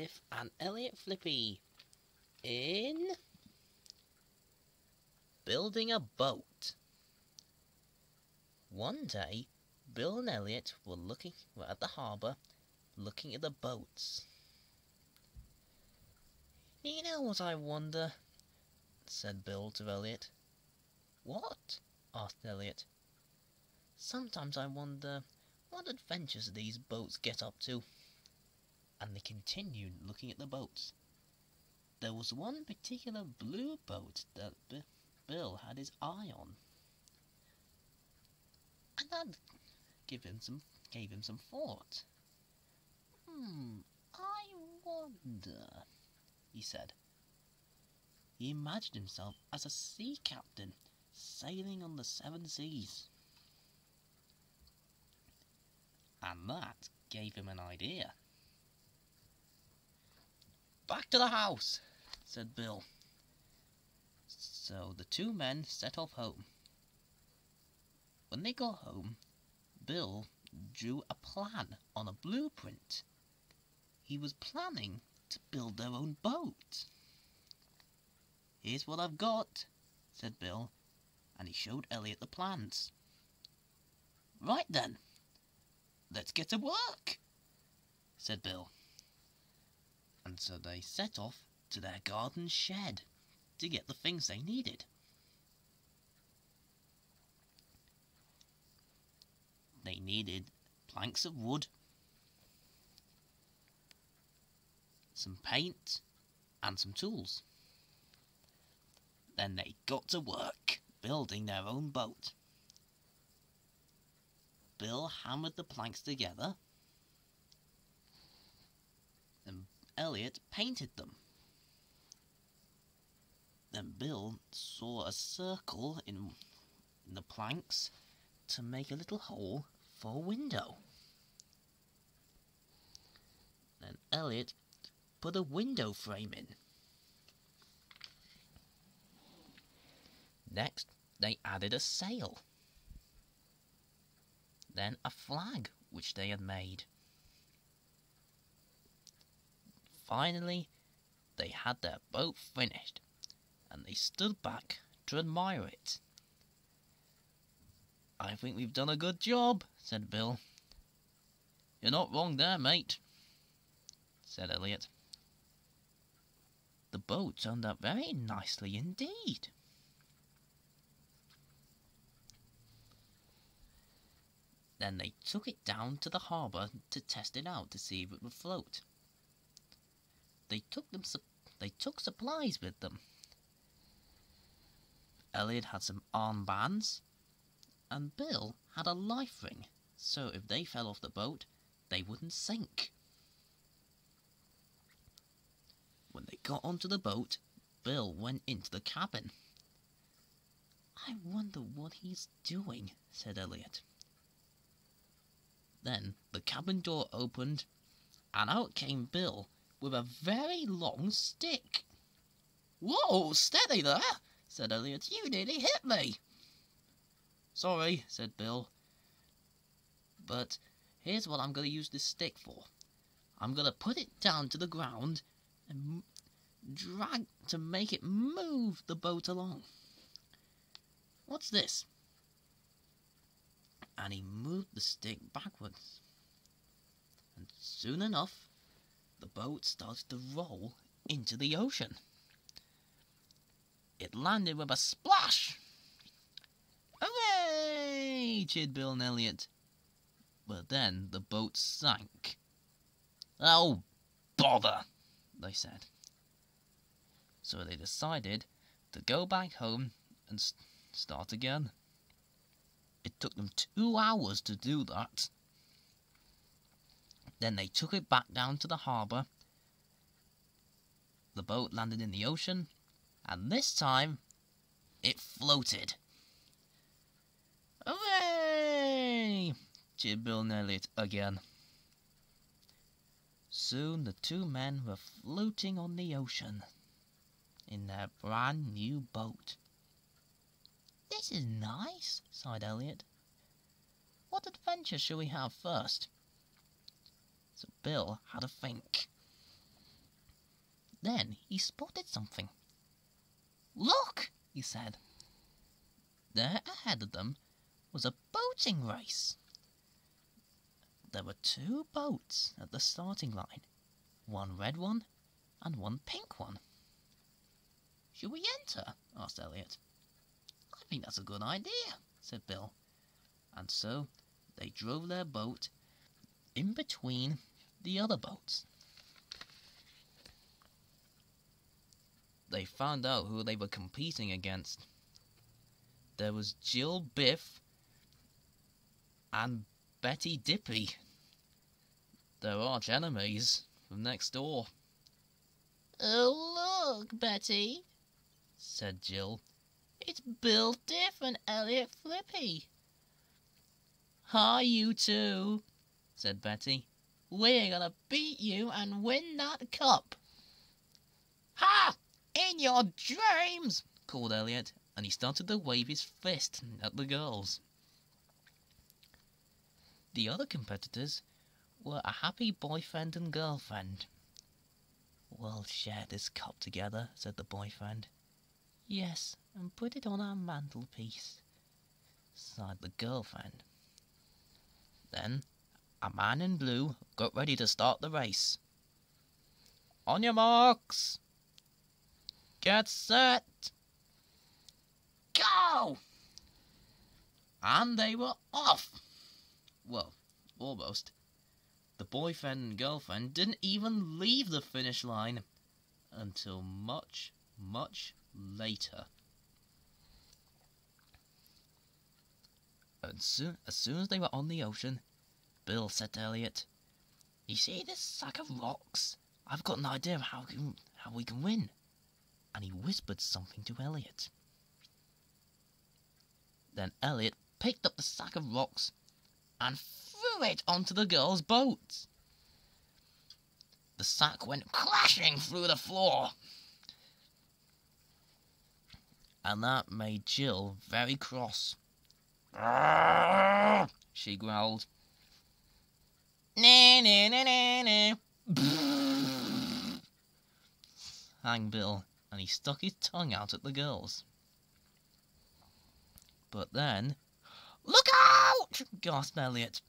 Diff and Elliot Flippy in building a boat. One day, Bill and Elliot were at the harbour looking at the boats. "You know what I wonder?" said Bill to Elliot. "What?" asked Elliot. "Sometimes I wonder what adventures these boats get up to." And they continued looking at the boats. There was one particular blue boat that Bill had his eye on, and that gave him some thought. I wonder," he said. He imagined himself as a sea captain sailing on the 7 seas. And that gave him an idea. "Back to the house," said Bill. So the two men set off home. When they got home, Bill drew a plan on a blueprint. He was planning to build their own boat. "Here's what I've got," said Bill, and he showed Elliot the plans. "Right then, let's get to work," said Bill. And so they set off to their garden shed to get the things they needed. They needed planks of wood, some paint, and some tools. Then they got to work building their own boat. Bill hammered the planks together, and Elliot painted them. Then Bill saw a circle in the planks to make a little hole for a window. Then Elliot put a window frame in. Next, they added a sail. Then a flag which they had made. Finally, they had their boat finished, and they stood back to admire it. "I think we've done a good job," said Bill. "You're not wrong there, mate," said Elliot. The boat turned out very nicely indeed. Then they took it down to the harbour to test it out to see if it would float. They took supplies with them. Elliot had some armbands, and Bill had a life ring, so if they fell off the boat, they wouldn't sink. When they got onto the boat, Bill went into the cabin. "I wonder what he's doing," said Elliot. Then the cabin door opened, and out came Bill with a very long stick. "Whoa, steady there," said Elliot. "You nearly hit me." "Sorry," said Bill, "but here's what I'm going to use this stick for. I'm going to put it down to the ground and drag to make it move the boat along. What's this?" And he moved the stick backwards. And soon enough, the boat started to roll into the ocean. It landed with a splash. "Hooray!" cheered Bill and Elliot. But then the boat sank. "Oh, bother!" they said. So they decided to go back home and start again. It took them 2 hours to do that. Then they took it back down to the harbour. The boat landed in the ocean, and this time it floated. "Hooray!" cheered Bill and Elliot again. Soon the two men were floating on the ocean in their brand new boat. "This is nice," sighed Elliot. "What adventure shall we have first?" So Bill had a think. Then he spotted something. "Look!" he said. There ahead of them was a boating race. There were 2 boats at the starting line, one red one and one pink one. "Should we enter?" asked Elliot. "I think that's a good idea," said Bill. And so they drove their boat in between the other boats. They found out who they were competing against. There was Jill Biff and Betty Dippy. Their arch enemies from next door. "Oh, look, Betty," said Jill. "It's Bill Diff and Elliot Flippy." "Hi, you two," said Betty. "We're gonna beat you and win that cup." "Ha! In your dreams!" called Elliot, and he started to wave his fist at the girls. The other competitors were a happy boyfriend and girlfriend. "We'll share this cup together," said the boyfriend. "Yes, and put it on our mantelpiece," sighed the girlfriend. Then a man in blue got ready to start the race. "On your marks! Get set! Go!" And they were off! Well, almost. The boyfriend and girlfriend didn't even leave the finish line until much, much later. As soon as they were on the ocean, Bill said to Elliot, "You see this sack of rocks? I've got an idea of how we can win." And he whispered something to Elliot. Then Elliot picked up the sack of rocks and threw it onto the girls' boat. The sack went crashing through the floor. And that made Jill very cross. "Arrgh!" she growled. "Nee, nee, nee, nee, nee," sang Bill, and he stuck his tongue out at the girls. But then, "Look out!" gasped Elliot.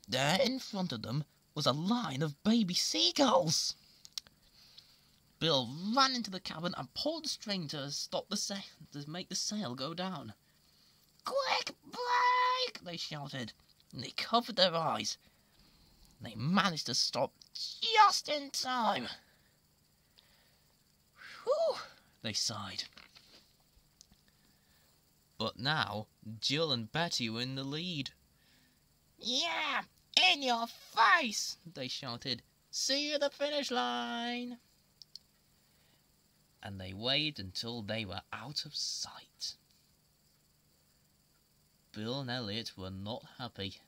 There in front of them was a line of baby seagulls. Bill ran into the cabin and pulled the string to stop to make the sail go down. "Quick, break!" they shouted, and they covered their eyes. They managed to stop just in time. "Whew," they sighed. But now Jill and Betty were in the lead. "Yeah, in your face!" they shouted. "See you at the finish line!" And they waved until they were out of sight. Bill and Elliot were not happy.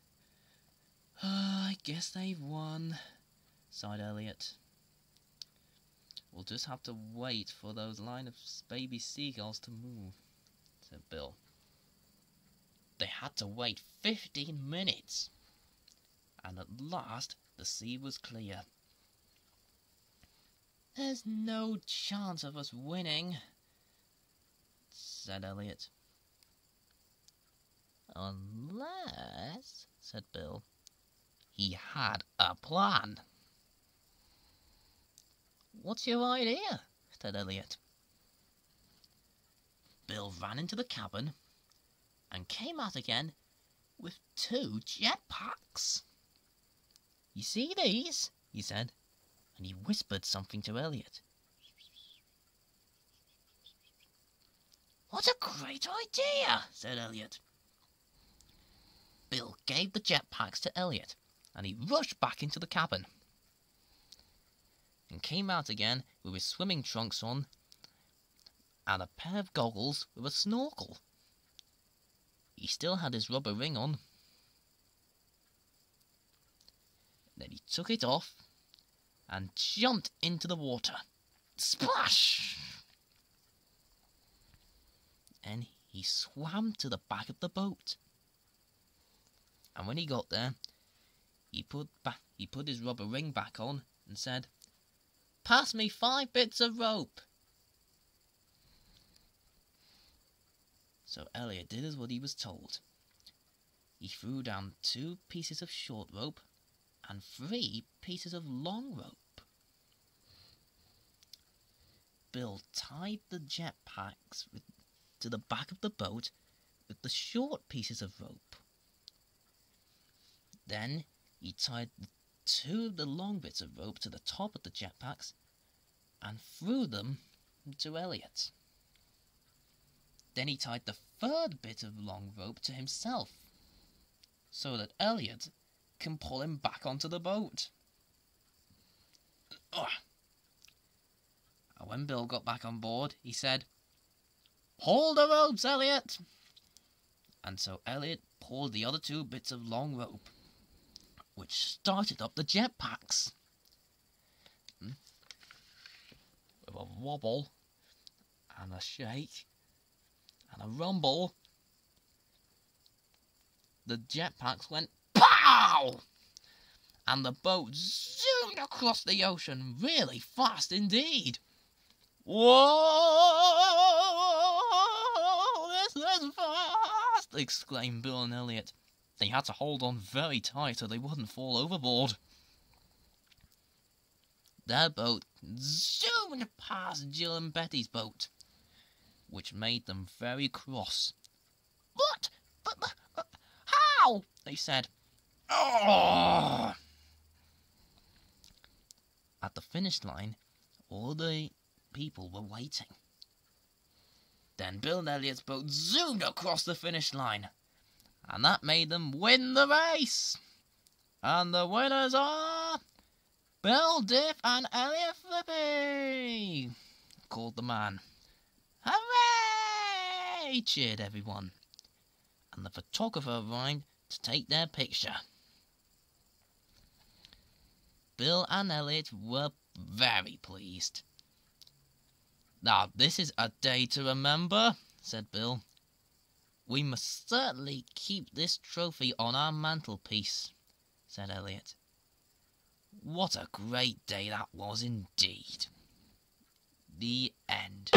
"I guess they've won," sighed Elliot. "We'll just have to wait for those line of baby seagulls to move," said Bill. They had to wait 15 minutes, and at last the sea was clear. "There's no chance of us winning," said Elliot. "Unless," said Bill. He had a plan. "What's your idea?" said Elliot. Bill ran into the cabin and came out again with 2 jetpacks. "You see these?" he said, and he whispered something to Elliot. "What a great idea," said Elliot. Bill gave the jetpacks to Elliot, and he rushed back into the cabin and came out again with his swimming trunks on and a pair of goggles with a snorkel. He still had his rubber ring on. Then he took it off and jumped into the water. Splash! And he swam to the back of the boat. And when he got there, he put his rubber ring back on and said, pass me 5 bits of rope. So Elliot did as what he was told. He threw down 2 pieces of short rope and 3 pieces of long rope. Bill tied the jetpacks to the back of the boat with the short pieces of rope. Then he tied 2 of the long bits of rope to the top of the jetpacks and threw them to Elliot. Then he tied the 3rd bit of long rope to himself, so that Elliot can pull him back onto the boat. Ugh. And when Bill got back on board, he said, "Pull the ropes, Elliot!" And so Elliot pulled the other 2 bits of long rope, which started up the jetpacks. With a wobble, and a shake, and a rumble, the jetpacks went POW! And the boat zoomed across the ocean really fast indeed. "Whoa! This is fast!" exclaimed Bill and Elliot. They had to hold on very tight so they wouldn't fall overboard. Their boat zoomed past Jill and Betty's boat, which made them very cross. But how?" they said. "Oh!" At the finish line, all the people were waiting. Then Bill and Elliot's boat zoomed across the finish line, and that made them win the race. And the winners are Bill, Diff, and Elliot Flippy, called the man. "Hooray!" cheered everyone, and the photographer arrived to take their picture. Bill and Elliot were very pleased. "Now this is a day to remember," said Bill. "We must certainly keep this trophy on our mantelpiece," said Elliot. What a great day that was indeed. The end.